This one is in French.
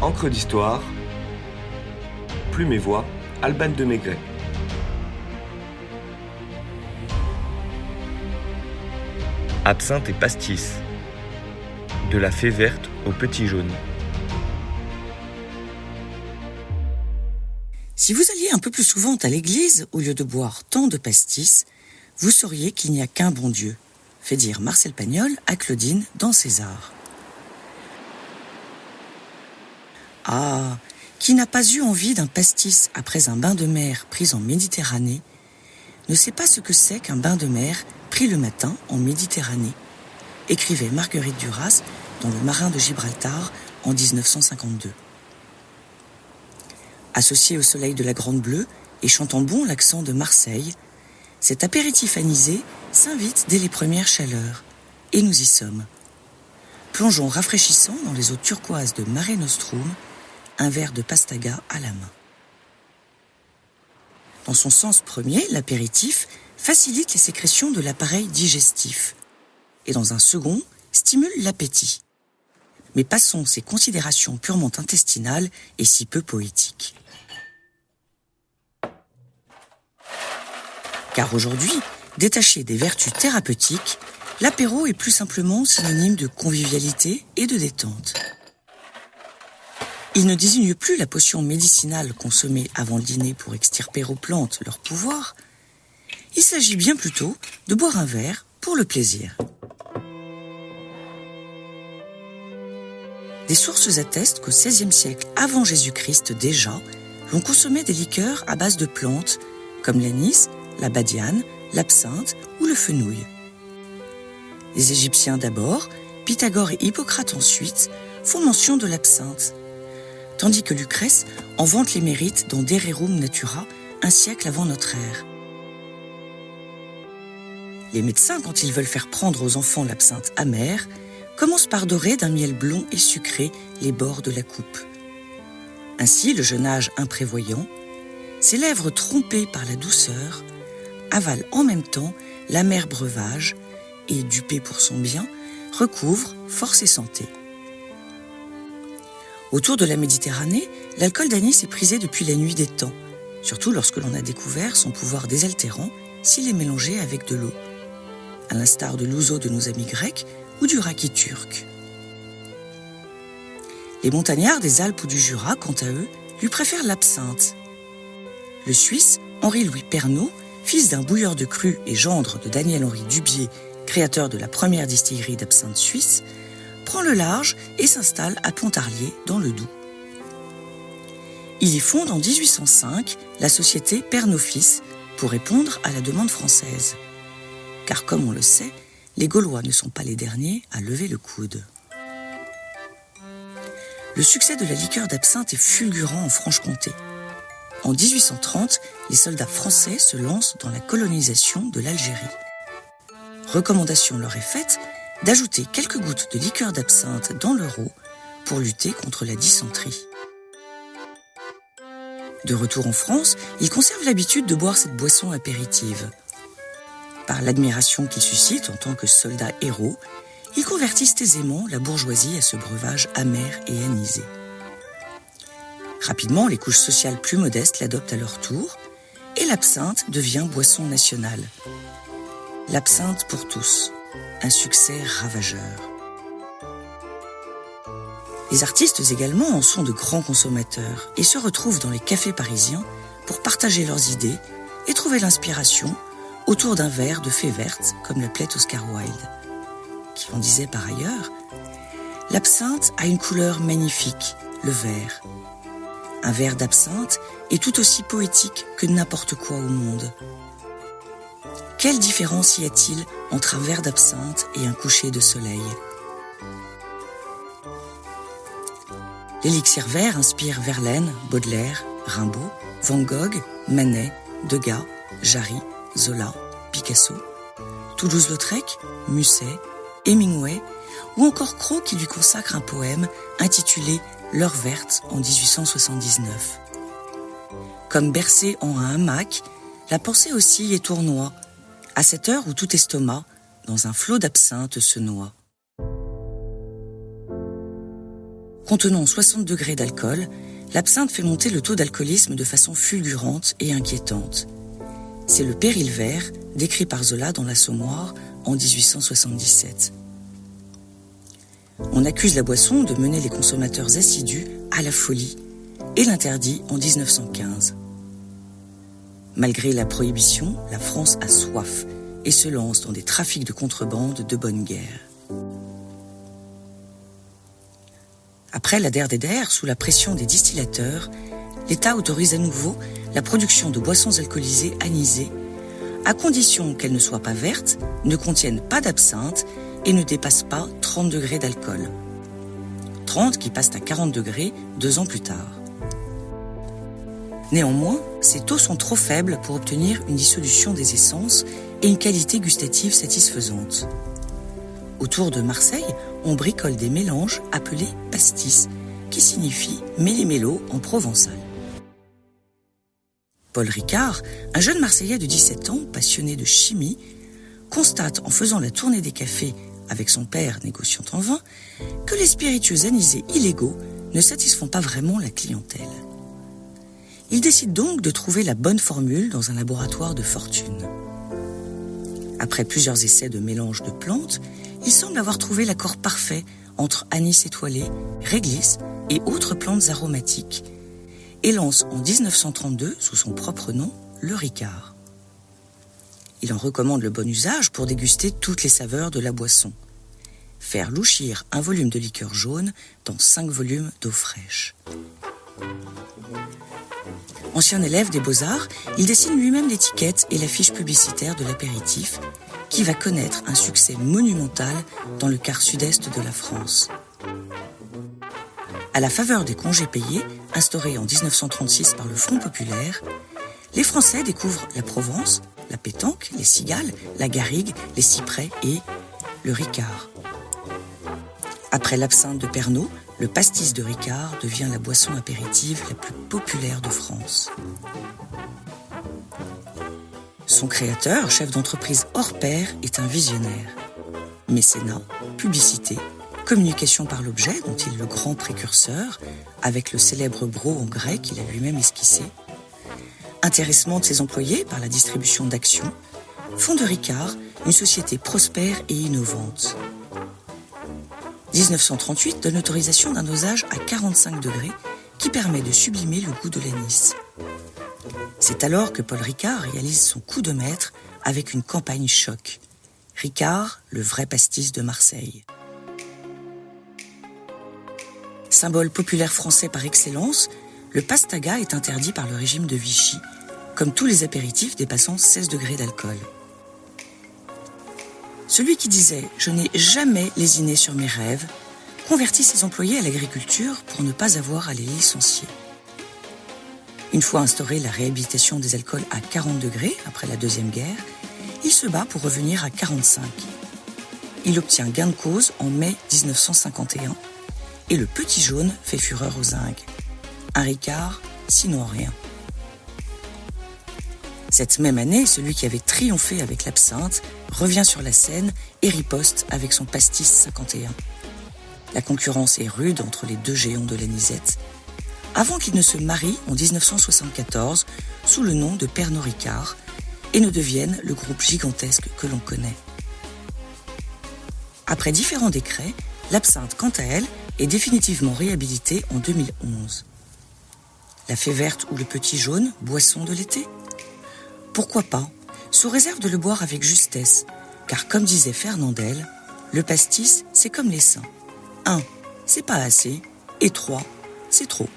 Encre d'histoire, Plume et Voix, Alban de Maigret. Absinthe et pastis. De la fée verte au petit jaune. Si vous alliez un peu plus souvent à l'église, au lieu de boire tant de pastis, vous sauriez qu'il n'y a qu'un bon Dieu, fait dire Marcel Pagnol à Claudine dans César. Ah, qui n'a pas eu envie d'un pastis après un bain de mer pris en Méditerranée, ne sait pas ce que c'est qu'un bain de mer pris le matin en Méditerranée, écrivait Marguerite Duras dans Le Marin de Gibraltar en 1952. Associé au soleil de la Grande Bleue et chantant bon l'accent de Marseille, cet apéritif anisé s'invite dès les premières chaleurs, et nous y sommes. Plongeons rafraîchissant dans les eaux turquoises de Mare Nostrum, un verre de pastaga à la main. Dans son sens premier, l'apéritif facilite les sécrétions de l'appareil digestif, et dans un second, stimule l'appétit. Mais passons ces considérations purement intestinales et si peu poétiques. Car aujourd'hui, détaché des vertus thérapeutiques, l'apéro est plus simplement synonyme de convivialité et de détente. Il ne désigne plus la potion médicinale consommée avant le dîner pour extirper aux plantes leur pouvoir. Il s'agit bien plutôt de boire un verre pour le plaisir. Des sources attestent qu'au XVIe siècle avant Jésus-Christ déjà, l'on consommait des liqueurs à base de plantes comme l'anis, la badiane, l'absinthe ou le fenouil. Les Égyptiens d'abord, Pythagore et Hippocrate ensuite, font mention de l'absinthe, tandis que Lucrèce en vante les mérites dans De Rerum Natura un siècle avant notre ère. Les médecins, quand ils veulent faire prendre aux enfants l'absinthe amère, commencent par dorer d'un miel blond et sucré les bords de la coupe. Ainsi, le jeune âge imprévoyant, ses lèvres trompées par la douceur, avale en même temps l'amer breuvage et, dupé pour son bien, recouvre force et santé. Autour de la Méditerranée, l'alcool d'anis est prisé depuis la nuit des temps, surtout lorsque l'on a découvert son pouvoir désaltérant s'il est mélangé avec de l'eau, à l'instar de l'ouzo de nos amis grecs ou du raki turc. Les montagnards des Alpes ou du Jura, quant à eux, lui préfèrent l'absinthe. Le Suisse Henri-Louis Pernot, fils d'un bouilleur de cru et gendre de Daniel-Henri Dubié, créateur de la première distillerie d'absinthe suisse, prend le large et s'installe à Pontarlier, dans le Doubs. Il y fonde en 1805 la société Pernod-Fils pour répondre à la demande française. Car comme on le sait, les Gaulois ne sont pas les derniers à lever le coude. Le succès de la liqueur d'absinthe est fulgurant en Franche-Comté. En 1830, les soldats français se lancent dans la colonisation de l'Algérie. Recommandation leur est faite d'ajouter quelques gouttes de liqueur d'absinthe dans leur eau pour lutter contre la dysenterie. De retour en France, ils conservent l'habitude de boire cette boisson apéritive. Par l'admiration qu'ils suscitent en tant que soldats héros, ils convertissent aisément la bourgeoisie à ce breuvage amer et anisé. Rapidement, les couches sociales plus modestes l'adoptent à leur tour, et l'absinthe devient boisson nationale. L'absinthe pour tous, un succès ravageur. Les artistes également en sont de grands consommateurs et se retrouvent dans les cafés parisiens pour partager leurs idées et trouver l'inspiration autour d'un verre de fée verte, comme l'appelait Oscar Wilde, qui en disait par ailleurs « L'absinthe a une couleur magnifique, le vert. Un verre d'absinthe est tout aussi poétique que n'importe quoi au monde. Quelle différence y a-t-il entre un verre d'absinthe et un coucher de soleil ?» L'élixir vert inspire Verlaine, Baudelaire, Rimbaud, Van Gogh, Manet, Degas, Jarry, Zola, Picasso, Toulouse-Lautrec, Musset, Hemingway ou encore Cros qui lui consacre un poème intitulé « L'heure verte » en 1879. Comme bercé en un hamac, la pensée oscille et tournoie, à cette heure où tout estomac, dans un flot d'absinthe, se noie. Contenant 60 degrés d'alcool, l'absinthe fait monter le taux d'alcoolisme de façon fulgurante et inquiétante. C'est le péril vert, décrit par Zola dans l'Assommoir en 1877. On accuse la boisson de mener les consommateurs assidus à la folie et l'interdit en 1915. Malgré la prohibition, la France a soif et se lance dans des trafics de contrebande de bonne guerre. Après la der des der, sous la pression des distillateurs, l'État autorise à nouveau la production de boissons alcoolisées anisées, à condition qu'elles ne soient pas vertes, ne contiennent pas d'absinthe et ne dépassent pas 30 degrés d'alcool. 30 qui passent à 40 degrés 2 ans plus tard. Néanmoins, ces taux sont trop faibles pour obtenir une dissolution des essences et une qualité gustative satisfaisante. Autour de Marseille, on bricole des mélanges appelés pastis, qui signifie méli-mélo en provençal. Paul Ricard, un jeune Marseillais de 17 ans, passionné de chimie, constate en faisant la tournée des cafés avec son père négociant en vin que les spiritueux anisés illégaux ne satisfont pas vraiment la clientèle. Il décide donc de trouver la bonne formule dans un laboratoire de fortune. Après plusieurs essais de mélange de plantes, il semble avoir trouvé l'accord parfait entre anis étoilé, réglisse et autres plantes aromatiques, et lance en 1932, sous son propre nom, le Ricard. Il en recommande le bon usage pour déguster toutes les saveurs de la boisson. Faire louchir un volume de liqueur jaune dans 5 volumes d'eau fraîche. Ancien élève des Beaux-Arts, il dessine lui-même l'étiquette et l'affiche publicitaire de l'apéritif, qui va connaître un succès monumental dans le quart sud-est de la France. À la faveur des congés payés, instaurés en 1936 par le Front populaire, les Français découvrent la Provence, la pétanque, les cigales, la garrigue, les cyprès et le Ricard. Après l'absinthe de Pernod, le pastis de Ricard devient la boisson apéritive la plus populaire de France. Son créateur, chef d'entreprise hors pair, est un visionnaire. Mécénat, publicité, communication par l'objet, dont il est le grand précurseur, avec le célèbre broc en grès qu'il a lui-même esquissé, intéressement de ses employés par la distribution d'actions, font de Ricard une société prospère et innovante. 1938 donne l'autorisation d'un dosage à 45 degrés qui permet de sublimer le goût de l'anis. C'est alors que Paul Ricard réalise son coup de maître avec une campagne choc. Ricard, le vrai pastis de Marseille. Symbole populaire français par excellence, le pastaga est interdit par le régime de Vichy, comme tous les apéritifs dépassant 16 degrés d'alcool. Celui qui disait « Je n'ai jamais lésiné sur mes rêves » convertit ses employés à l'agriculture pour ne pas avoir à les licencier. Une fois instaurée la réhabilitation des alcools à 40 degrés après la Deuxième Guerre, il se bat pour revenir à 45. Il obtient gain de cause en mai 1951 et le petit jaune fait fureur aux zinc. Un Ricard, sinon rien. Cette même année, celui qui avait triomphé avec l'absinthe revient sur la scène et riposte avec son pastis 51. La concurrence est rude entre les deux géants de l'anisette, avant qu'ils ne se marient en 1974 sous le nom de Pernod Ricard et ne deviennent le groupe gigantesque que l'on connaît. Après différents décrets, l'absinthe, quant à elle, est définitivement réhabilitée en 2011. La fée verte ou le petit jaune, boisson de l'été ? Pourquoi pas, sous réserve de le boire avec justesse, car comme disait Fernandel, le pastis, c'est comme les seins. 1, c'est pas assez, et 3, c'est trop.